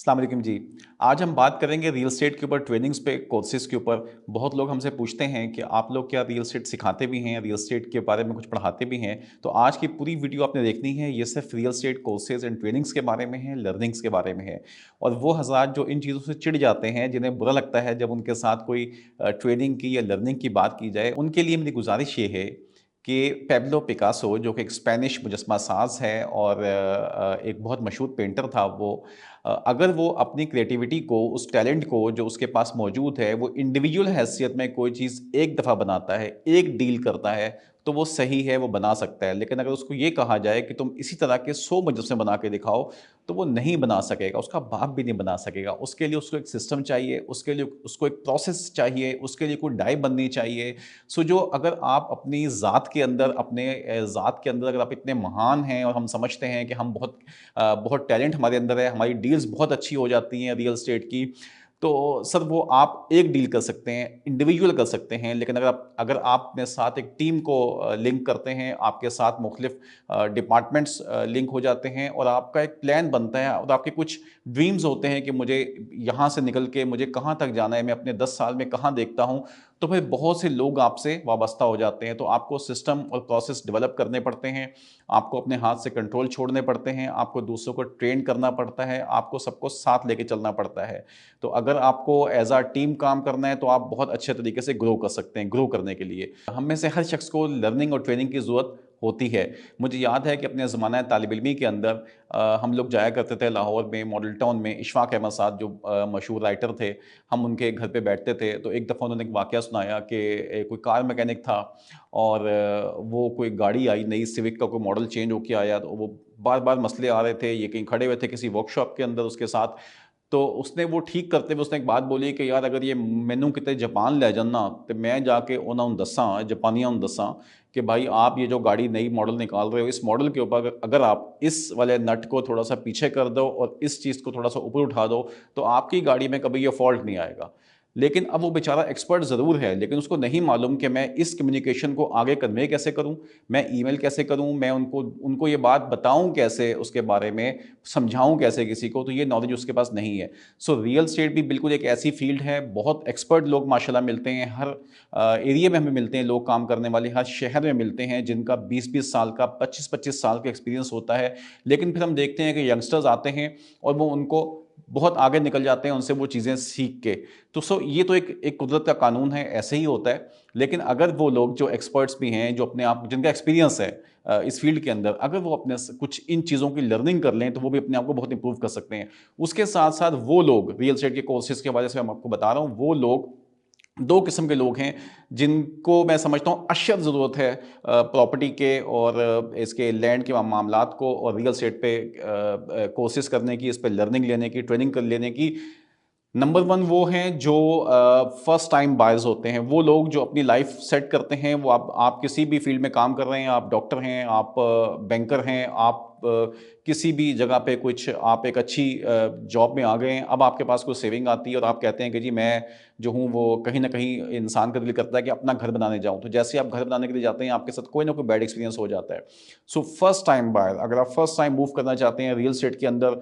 अस्सलाम वालेकुम जी। आज हम बात करेंगे रियल एस्टेट के ऊपर ट्रेनिंग्स पे कोर्सेज़ के ऊपर। बहुत लोग हमसे पूछते हैं कि आप लोग क्या रियल एस्टेट सिखाते भी हैं, रियल एस्टेट के बारे में कुछ पढ़ाते भी हैं? तो आज की पूरी वीडियो आपने देखनी है, ये सिर्फ real estate courses and trainings के बारे में है, लर्निंग्स के बारे में है। और वो हज़रात जो इन चीज़ों से चिढ़ जाते हैं, जिन्हें बुरा लगता है जब उनके साथ कोई ट्रेनिंग की या लर्निंग की बात की जाए, उनके लिए मेरी गुज़ारिश ये है कि पैब्लो पिकासो जो कि एक स्पेनिश मुजस्मा साज़ है और एक बहुत मशहूर पेंटर था वो, अगर वो अपनी क्रिएटिविटी को, उस टैलेंट को जो उसके पास मौजूद है, वो इंडिविजुअल हैसियत में कोई चीज़ एक दफ़ा बनाता है, एक डील करता है, तो वो सही है, वो बना सकता है। लेकिन अगर उसको ये कहा जाए कि तुम इसी तरह के 100 मुजस्मे बना के दिखाओ, तो वो नहीं बना सकेगा, उसका बाप भी नहीं बना सकेगा। उसके लिए उसको एक सिस्टम चाहिए, उसके लिए उसको एक प्रोसेस चाहिए, उसके लिए कोई डाई बननी चाहिए। सो जो अगर आप अपनी ज़ात के अंदर, अपने ज़ात के अंदर अगर आप इतने महान हैं और हम समझते हैं कि हम बहुत टैलेंट हमारे अंदर है, हमारी डील्स बहुत अच्छी हो जाती हैं रियल एस्टेट की, तो सर वो आप एक डील कर सकते हैं, इंडिविजुअल कर सकते हैं, लेकिन अगर आप अपने साथ एक टीम को लिंक करते हैं, आपके साथ मुख्तलिफ डिपार्टमेंट्स लिंक हो जाते हैं और आपका एक प्लान बनता है और आपके कुछ ड्रीम्स होते हैं कि मुझे यहाँ से निकल के मुझे कहाँ तक जाना है, मैं अपने 10 साल में कहाँ देखता हूँ, तो फिर बहुत से लोग आपसे वाबस्ता हो जाते हैं। तो आपको सिस्टम और प्रोसेस डेवलप करने पड़ते हैं, आपको अपने हाथ से कंट्रोल छोड़ने पड़ते हैं, आपको दूसरों को ट्रेन करना पड़ता है, आपको सबको साथ लेके चलना पड़ता है। तो अगर आपको एज़ अ टीम काम करना है, तो आप बहुत अच्छे तरीके से ग्रो कर सकते हैं, ग्रो करने के लिए। हम में से हर शख्स को लर्निंग और ट्रेनिंग की ज़रूरत होती है। मुझे याद है कि अपने ज़माना तालिब इल्मी के अंदर हम लोग जाया करते थे लाहौर में, मॉडल टाउन में, इशफ़ाक़ अहमद साहब जो मशहूर राइटर थे, हम उनके घर पे बैठते थे। तो एक दफ़ा उन्होंने एक वाक़या सुनाया कि कोई कार मैकेनिक था और वो कोई गाड़ी आई नई सिविक का कोई मॉडल चेंज होके आया, तो वो बार-बार मसले आ रहे थे, ये कहीं खड़े हुए थे किसी वर्कशॉप के अंदर उसके साथ। तो उसने वो ठीक करते हुए उसने एक बात बोली कि यार अगर ये मैनू किते जापान ले जान ना, तो मैं जाके उन्होंने दसा जापानियों ਨੂੰ दसा कि भाई आप ये जो गाड़ी नई मॉडल निकाल रहे हो, इस मॉडल के ऊपर अगर आप इस वाले नट को थोड़ा सा पीछे कर दो और इस चीज़ को थोड़ा सा ऊपर उठा दो, तो आपकी गाड़ी में कभी ये फॉल्ट नहीं आएगा। लेकिन अब वो बेचारा एक्सपर्ट ज़रूर है, लेकिन उसको नहीं मालूम कि मैं इस कम्युनिकेशन को आगे कन्वे कैसे करूँ, मैं ईमेल कैसे करूँ, मैं उनको उनको ये बात बताऊँ कैसे, उसके बारे में समझाऊँ कैसे किसी को, तो ये नॉलेज उसके पास नहीं है। सो रियल एस्टेट भी बिल्कुल एक ऐसी फील्ड है, बहुत एक्सपर्ट लोग माशाल्लाह मिलते हैं, हर एरिया में हमें मिलते हैं लोग काम करने वाले, हर शहर में मिलते हैं जिनका 20-20 साल का, 25-25 साल का एक्सपीरियंस होता है। लेकिन फिर हम देखते हैं कि यंगस्टर्स आते हैं और वो उनको बहुत आगे निकल जाते हैं उनसे वो चीज़ें सीख के। तो ये तो एक एक कुदरत का कानून है, ऐसे ही होता है। लेकिन अगर वो लोग जो एक्सपर्ट्स भी हैं, जो अपने आप जिनका एक्सपीरियंस है इस फील्ड के अंदर, अगर वो अपने कुछ इन चीज़ों की लर्निंग कर लें, तो वो भी अपने आप को बहुत इंप्रूव कर सकते हैं। उसके साथ-साथ वो लोग रियल एस्टेट के कोर्सेज़ के वजह से मैं आपको बता रहा हूँ, वो लोग 2 किस्म के लोग हैं, जिनको मैं समझता हूँ अशद ज़रूरत है प्रॉपर्टी के और इसके लैंड के मामलात को और रियल एस्टेट पे कोर्सेज़ करने की, इस पे लर्निंग लेने की, ट्रेनिंग कर लेने की। नंबर 1 वो हैं जो फर्स्ट टाइम बायर्स होते हैं। वो लोग जो अपनी लाइफ सेट करते हैं, वो आप किसी भी फील्ड में काम कर रहे हैं, आप डॉक्टर हैं, आप बैंकर हैं, आप किसी भी जगह पे कुछ आप एक अच्छी जॉब में आ गए हैं, अब आपके पास कोई सेविंग आती है और आप कहते हैं कि जी मैं जो हूँ वो कहीं न कहीं इंसान का दिल करता है कि अपना घर बनाने जाऊँ। तो जैसे ही आप घर बनाने के लिए जाते हैं, आपके साथ कोई ना कोई बैड एक्सपीरियंस हो जाता है। सो फर्स्ट टाइम बायर अगर आप फर्स्ट टाइम मूव करना चाहते हैं रियल एस्टेट के अंदर,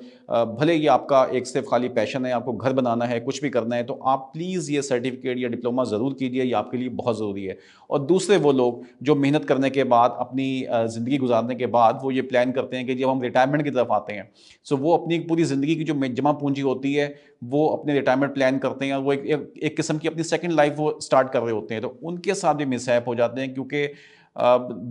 भले ही आपका एक सिर्फ खाली पैशन है, आपको घर बनाना है, कुछ भी करना है, तो आप प्लीज़ ये सर्टिफिकेट या डिप्लोमा ज़रूर कीजिए, ये आपके लिए बहुत ज़रूरी है। और दूसरे वो लोग जो मेहनत करने के बाद, अपनी ज़िंदगी गुज़ारने के बाद वो ये प्लान करते हैं कि जब हम रिटायरमेंट की तरफ आते हैं, सो वो अपनी पूरी ज़िंदगी की जो जमा पूँजी होती है, वो अपने रिटायरमेंट प्लान करते हैं और वो एक किस्म की अपनी सेकंड लाइफ़ वो स्टार्ट कर रहे होते हैं। तो उनके साथ भी मिसहैप हो जाते हैं क्योंकि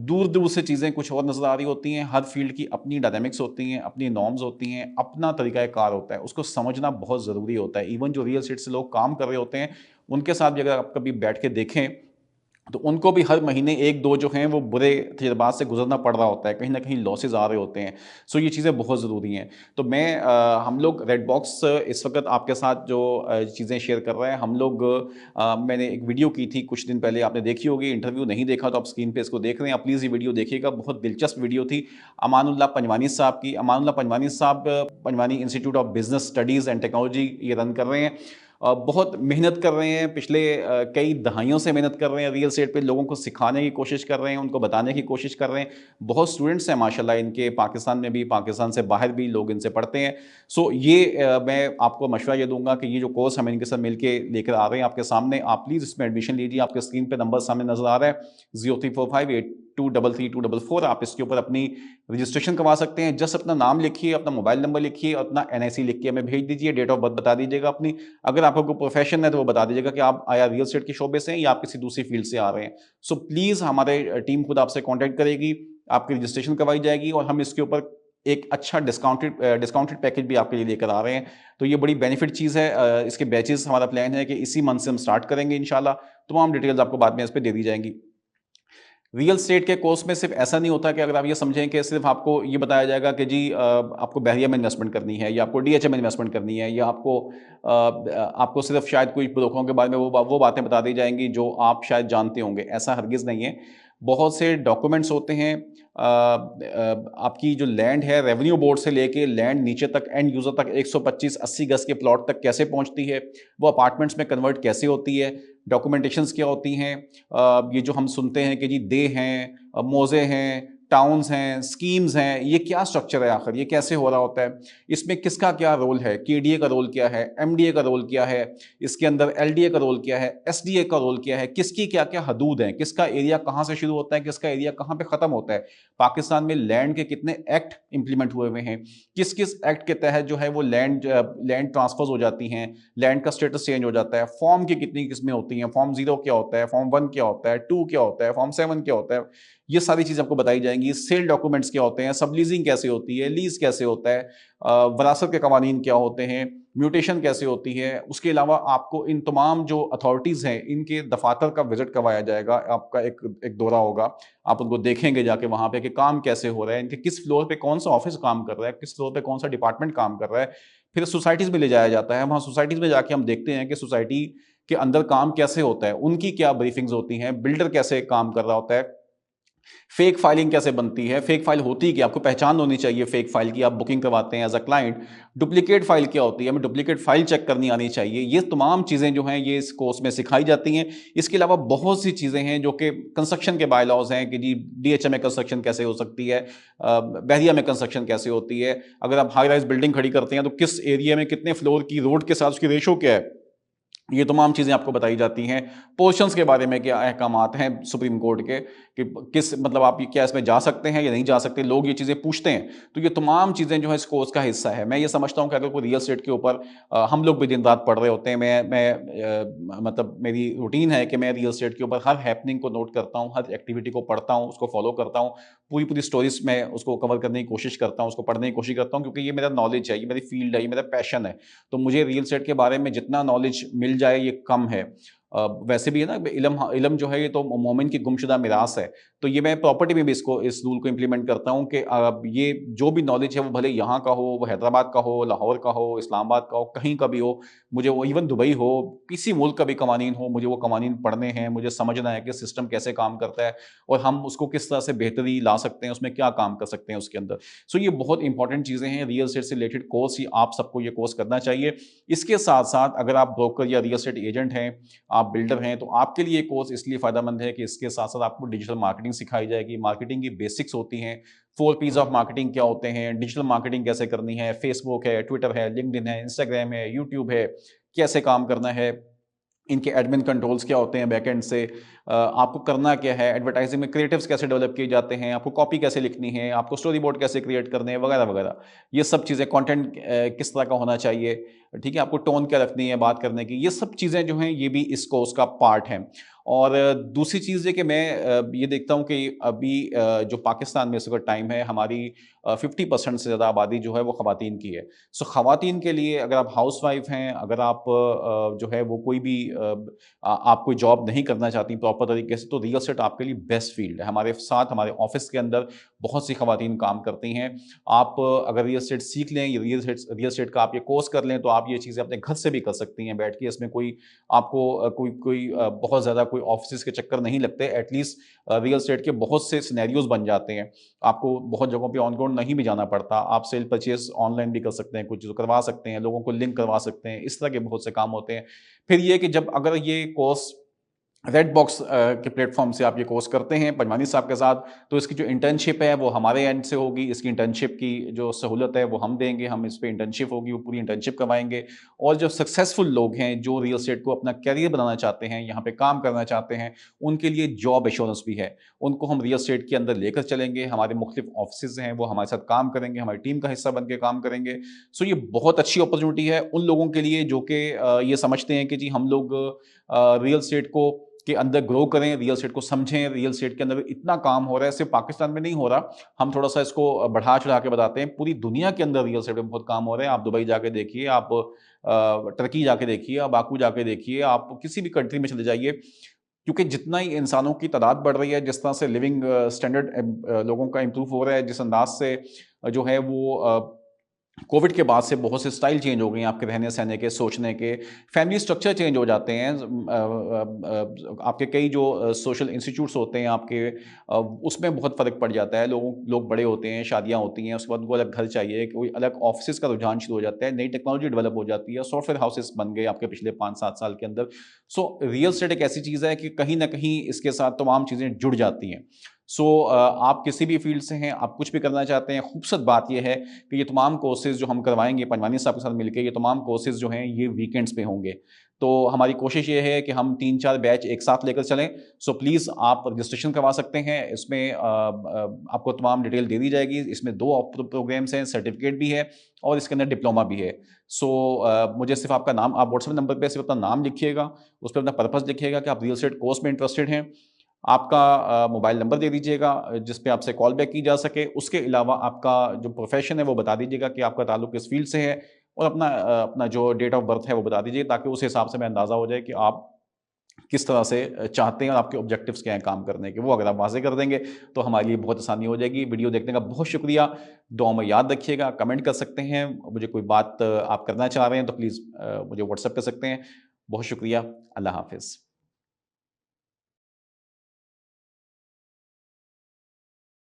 दूर-दूर से चीज़ें कुछ और नज़र आ रही होती हैं। हर फ़ील्ड की अपनी डायनामिक्स होती हैं, अपनी नॉर्म्स होती हैं, अपना तरीक़ा-ए-कार होता है। उसको समझना बहुत ज़रूरी होता है। इवन जो रियल एस्टेट से लोग काम कर रहे होते हैं, उनके साथ भी अगर आप कभी बैठ के देखें, तो उनको भी हर महीने 1-2 जो हैं वो बुरे तजुर्बात से गुज़रना पड़ रहा होता है, कहीं न कहीं लॉसेस आ रहे होते हैं। सो ये चीज़ें बहुत ज़रूरी हैं। तो हम लोग रेड बॉक्स इस वक़्त आपके साथ जो चीज़ें शेयर कर रहे हैं, हम लोग मैंने एक वीडियो की थी कुछ दिन पहले, आपने देखी होगी, इंटरव्यू नहीं देखा तो आप स्क्रीन पे इसको देख रहे हैं, आप प्लीज़ ये वीडियो देखिएगा, बहुत दिलचस्प वीडियो थी। अमानुल्लाह पंजवानी साहब की। अमानुल्लाह पंजवानी साहब Panjwani institute of business studies and technology ये रन कर रहे हैं। बहुत मेहनत कर रहे हैं, पिछले कई दहाइयों से मेहनत कर रहे हैं रियल एस्टेट पे, लोगों को सिखाने की कोशिश कर रहे हैं, उनको बताने की कोशिश कर रहे हैं। बहुत स्टूडेंट्स हैं माशाल्लाह इनके, पाकिस्तान में भी, पाकिस्तान से बाहर भी लोग इनसे पढ़ते हैं। सो ये मैं आपको मशवरा ये दूंगा कि ये जो कोर्स हम इनके साथ मिलके लेकर आ रहे हैं आपके सामने, आप प्लीज़ इसमें एडमिशन लीजिए। आपके स्क्रीन पे नंबर सामने नजर आ रहा है 034582332244। आप इसके ऊपर अपनी रजिस्ट्रेशन करवा सकते हैं। जस्ट अपना नाम लिखिए, अपना मोबाइल नंबर लिखिए, अपना NIC लिख के हमें भेज दीजिए, डेट ऑफ बर्थ बता दीजिएगा अपनी। अगर आपका कोई प्रोफेशन है तो वो बता दीजिएगा कि आप आया रियल एस्टेट के शोबे से हैं या आप किसी दूसरी फील्ड से आ रहे हैं। सो प्लीज़ हमारे टीम खुद आपसे कॉन्टैक्ट करेगी, आपकी रजिस्ट्रेशन करवाई जाएगी और हम इसके ऊपर एक अच्छा डिस्काउंटेड पैकेज भी आपके लिए लेकर आ रहे हैं। तो ये बड़ी बेनिफिट चीज़ है। इसके बैचेस हमारा प्लान है कि इसी मंथ से हम स्टार्ट करेंगे इंशाल्लाह। तमाम डिटेल्स आपको बाद में इस पे दे दी जाएंगी। रियल एस्टेट के कोर्स में सिर्फ ऐसा नहीं होता कि अगर आप ये समझें कि सिर्फ आपको ये बताया जाएगा कि जी आपको बहरिया में इन्वेस्टमेंट करनी है या आपको DHA में इन्वेस्टमेंट करनी है या आपको सिर्फ शायद कोई ब्रोकरों के बारे में वो बातें बता दी जाएंगी जो आप शायद जानते होंगे। ऐसा हरगिज़ नहीं है। बहुत से डॉक्यूमेंट्स होते हैं। आपकी जो लैंड है, रेवेन्यू बोर्ड से लेके लैंड नीचे तक एंड यूज़र तक 125-80 गज के प्लॉट तक कैसे पहुंचती है, वो अपार्टमेंट्स में कन्वर्ट कैसे होती है, डॉक्यूमेंटेशंस क्या होती हैं। ये जो हम सुनते हैं कि जी दे हैं, मोज़े हैं, टाउन्स हैं, स्कीम्स हैं, ये क्या स्ट्रक्चर है आखिर, ये कैसे हो रहा होता है, इसमें किसका क्या रोल है, KDA का रोल क्या है, MDA का रोल क्या है, इसके अंदर LDA का रोल क्या है, SDA का रोल क्या है, किसकी क्या क्या हदूद हैं, किसका एरिया कहाँ से शुरू होता है, किसका एरिया कहाँ पे ख़त्म होता है, पाकिस्तान में लैंड के कितने एक्ट इंप्लीमेंट हुए हुए हैं, किस किस एक्ट के तहत जो है वो लैंड ट्रांसफर्स हो जाती हैं, लैंड का स्टेटस चेंज हो जाता है, फॉर्म की कितनी किस्में होती हैं, फॉर्म 0 क्या होता है, फॉर्म 1 क्या होता है, 2 क्या होता है, फॉर्म 7 क्या होता है, ये सारी चीज़ें आपको बताई जाएंगी। सेल डॉक्यूमेंट्स क्या होते हैं, सब लीजिंग कैसे होती है, लीज कैसे होता है, वरासत के कवानीन क्या होते हैं, म्यूटेशन कैसे होती है। उसके अलावा आपको इन तमाम जो अथॉरिटीज़ हैं इनके दफातर का विजिट करवाया जाएगा, आपका एक एक दौरा होगा, आप उनको देखेंगे जाके वहाँ पे कि काम कैसे हो रहा है, इनके किस फ्लोर पे कौन सा ऑफिस काम कर रहा है, किस फ्लोर पे कौन सा डिपार्टमेंट काम कर रहा है। फिर सोसाइटीज़ में ले जाया जाता है, वहाँ सोसाइटीज़ में जाके हम देखते हैं कि सोसाइटी के अंदर काम कैसे होता है, उनकी क्या ब्रीफिंग्स होती हैं, बिल्डर कैसे काम कर रहा होता है, फेक फाइलिंग कैसे बनती है, फेक फाइल होती क्या, आपको पहचान होनी चाहिए फेक फाइल की, आप बुकिंग करवाते हैं as a client. Duplicate file क्या होती है, हमें डुप्लीकेट फाइल चेक करनी आनी चाहिए। ये तमाम चीज़ें जो हैं ये इस कोर्स में सिखाई जाती हैं। इसके अलावा बहुत सी चीज़ें हैं जो कि कंस्ट्रक्शन के बायलॉज हैं कि जी DHA में कंस्ट्रक्शन कैसे हो सकती है, बहरिया में कंस्ट्रक्शन कैसे होती है, अगर आप हाई राइज बिल्डिंग खड़ी करते हैं तो किस एरिया में कितने फ्लोर की रोड के साथ उसकी रेशो क्या है, ये तमाम चीज़ें आपको बताई जाती हैं। पोर्शंस के बारे में क्या अहकामात हैं सुप्रीम कोर्ट के कि किस मतलब आप ये क्या इसमें जा सकते हैं या नहीं जा सकते, लोग ये चीज़ें पूछते हैं। तो ये तमाम चीज़ें जो है इस कोर्स का हिस्सा है। मैं ये समझता हूँ कि अगर कोई रियल एस्टेट के ऊपर हम लोग भी दिन रात पढ़ रहे होते हैं। मतलब मेरी रूटीन है कि मैं रियल एस्टेट के ऊपर हर हैपनिंग को नोट करता हूँ, हर एक्टिविटी को पढ़ता हूँ, उसको फॉलो करता हूँ। पूरी स्टोरीज मैं उसको कवर करने की कोशिश करता हूँ, उसको पढ़ने की कोशिश करता हूँ, क्योंकि ये मेरा नॉलेज है, ये मेरी फील्ड है, ये मेरा पैशन है। तो मुझे रियल एस्टेट के बारे में जितना नॉलेज मिल जाए ये कम है। वैसे भी है ना, इल्म इल्म जो है ये तो मोमिन की गुमशुदा मिरास है। तो ये मैं प्रॉपर्टी में भी इस रूल को इम्प्लीमेंट करता हूँ कि ये जो भी नॉलेज है वो भले यहाँ का हो, वो हैदराबाद का हो, लाहौर का हो, इस्लामाबाद का हो, कहीं का भी हो, मुझे वो इवन दुबई हो, किसी मुल्क का भी कवानीन हो, मुझे वो कवानीन पढ़ने हैं, मुझे समझना है कि सिस्टम कैसे काम करता है और हम उसको किस तरह से बेहतरी ला सकते हैं, उसमें क्या काम कर सकते हैं उसके अंदर। सो ये बहुत इंपॉर्टेंट चीज़ें हैं। रियल एस्टेट से रिलेटेड कोर्स ही आप सबको ये कोर्स करना चाहिए। इसके साथ साथ अगर आप ब्रोकर या रियल एस्टेट एजेंट हैं, आप बिल्डर हैं, तो आपके लिए कोर्स इसलिए फ़ायदेमंद है कि इसके साथ साथ आपको डिजिटल मार्केटिंग सिखाई जाएगी। मार्केटिंग की बेसिक्स होती हैं, 4 पीज़ ऑफ मार्केटिंग क्या होते हैं, डिजिटल मार्केटिंग कैसे करनी है, फेसबुक है, ट्विटर है, लिंक्डइन है, इंस्टाग्राम है, यूट्यूब है, कैसे काम करना है, इनके एडमिन कंट्रोल्स क्या होते हैं बैकएंड से, आपको करना क्या है, एडवर्टाइजिंग में क्रिएटिव्स कैसे डेवलप किए जाते हैं, आपको कॉपी कैसे लिखनी है, आपको स्टोरी बोर्ड कैसे क्रिएट करने हैं, वगैरह वगैरह। ये सब चीज़ें, कंटेंट किस तरह का होना चाहिए, ठीक है, आपको टोन क्या रखनी है बात करने की, ये सब चीज़ें जो हैं ये भी इस कोर्स का पार्ट हैं। और दूसरी चीज़ है कि मैं ये देखता हूँ कि अभी जो पाकिस्तान में इस वक्त टाइम है, हमारी 50% से ज़्यादा आबादी जो है वो ख़वातीन की है। सो ख़वातीन के लिए अगर आप हाउस वाइफ हैं, अगर आप जो है वो कोई भी आप कोई जॉब नहीं करना चाहती प्रॉपर तरीके से, तो रियल एस्टेट आपके लिए बेस्ट फील्ड है। हमारे साथ हमारे ऑफिस के अंदर बहुत सी ख़वातीन काम करती हैं। आप अगर रियल एस्टेट सीख लें, रियल एस्टेट का आप ये कोर्स कर लें, तो आप ये चीज़ें अपने घर से भी कर सकती हैं बैठ के। इसमें कोई आपको बहुत ज़्यादा कोई ऑफ़िसेज़ के चक्कर नहीं लगते। एटलीस्ट रियल एस्टेट के बहुत से सिनेरियोज़ बन जाते हैं। आपको बहुत जगहों पे ऑन ग्राउंड नहीं भी जाना पड़ता। आप सेल परचेज़ ऑनलाइन भी कर सकते हैं, कुछ चीज़ें करवा सकते हैं, लोगों को लिंक करवा सकते हैं। इस तरह के बहुत से काम होते हैं। फिर ये कि जब अगर ये कोर्स रेड बॉक्स के प्लेटफ़ॉर्म से आप ये कोर्स करते हैं पंजवानी साहब के साथ, तो इसकी जो इंटर्नशिप है वो हमारे एंड से होगी। इसकी इंटर्नशिप की जो सहूलत है वो हम देंगे, हम इस पे इंटर्नशिप होगी, वो पूरी इंटर्नशिप करवाएँगे। और जो सक्सेसफुल लोग हैं, जो रियल एस्टेट को अपना करियर बनाना चाहते हैं, यहाँ पे काम करना चाहते हैं, उनके लिए जॉब एश्योरेंस भी है। उनको हम रियल एस्टेट के अंदर लेकर चलेंगे, हमारे मुख्तलिफ ऑफ़िसेज़ हैं, वो हमारे साथ काम करेंगे, हमारी टीम का हिस्सा बन के काम करेंगे। सो ये बहुत अच्छी अपॉर्च्युनिटी है उन लोगों के लिए जो कि ये समझते हैं कि जी हम लोग रियल एस्टेट को के अंदर ग्रो करें, रियल एस्टेट को समझें, रियल एस्टेट के अंदर इतना काम हो रहा है, सिर्फ़ पाकिस्तान में नहीं हो रहा, हम थोड़ा-सा इसको बढ़ा-चढ़ा के बताते हैं। पूरी दुनिया के अंदर रियल एस्टेट में बहुत काम हो रहा है। आप दुबई जाके देखिए, आप टर्की जाके देखिए, आप बाकू जाके देखिए, आप किसी भी कंट्री में चले जाइए, क्योंकि जितना ही इंसानों की तादाद बढ़ रही है, जिस तरह से लिविंग स्टैंडर्ड लोगों का इम्प्रूव हो रहा है, जिस अंदाज़ से जो है वो कोविड के बाद से बहुत से स्टाइल चेंज हो गए हैं आपके रहने-सहने के, सोचने के, फैमिली स्ट्रक्चर चेंज हो जाते हैं। आपके कई जो सोशल इंस्टीट्यूट्स होते हैं आपके उसमें बहुत फ़र्क पड़ जाता है। लोग बड़े होते हैं, शादियाँ होती हैं, उसके बाद उनको अलग घर चाहिए, कोई अलग ऑफ़िसेज़ का रुझान शुरू हो जाता है, नई टेक्नोलॉजी डेवलप हो जाती है, सॉफ्टवेयर हाउसेज़ बन गए आपके पिछले 5-7 साल के अंदर। सो रियल एस्टेट एक ऐसी चीज़ है कि कहीं न कहीं इसके साथ तमाम चीज़ें जुड़ जाती हैं। सो आप किसी भी फ़ील्ड से हैं, आप कुछ भी करना चाहते हैं, खूबसूरत बात ये है कि ये तमाम कोर्सेज़ जो हम करवाएँगे पंजवानी साहब के साथ मिलके, ये तमाम कोर्सेज़ जो हैं ये वीकेंड्स पे होंगे। तो हमारी कोशिश ये है कि हम 3-4 बैच एक साथ लेकर चलें। सो प्लीज़ आप रजिस्ट्रेशन करवा सकते हैं। इसमें आपको तमाम डिटेल दे दी जाएगी। इसमें 2 प्रोग्राम्स हैं, सर्टिफ़िकेट भी है और इसके अंदर डिप्लोमा भी है। सो मुझे सिर्फ़ आपका नाम आप व्हाट्सएप नंबर पे सिर्फ़ अपना नाम लिखिएगा, उस पे अपना पर्पज़ लिखिएगा कि आप रियल एस्टेट कोर्स में इंटरेस्टेड हैं। आपका मोबाइल नंबर दे दीजिएगा जिस पे आपसे कॉल बैक की जा सके। उसके अलावा आपका जो प्रोफ़ेशन है वो बता दीजिएगा कि आपका ताल्लुक किस फ़ील्ड से है और अपना जो डेट ऑफ़ बर्थ है वो बता दीजिए ताकि उस हिसाब से हमें अंदाज़ा हो जाए कि आप किस तरह से चाहते हैं और आपके ऑब्जेक्टिव्स क्या हैं काम करने के। वो अगर आप वाज़ेह कर देंगे तो हमारे लिए बहुत आसानी हो जाएगी। वीडियो देखने का बहुत शुक्रिया। दुआ में याद रखिएगा, कमेंट कर सकते हैं। मुझे कोई बात आप करना चाह रहे हैं तो प्लीज़ मुझे व्हाट्सएप कर सकते हैं। बहुत शुक्रिया। अल्लाह हाफ़िज़।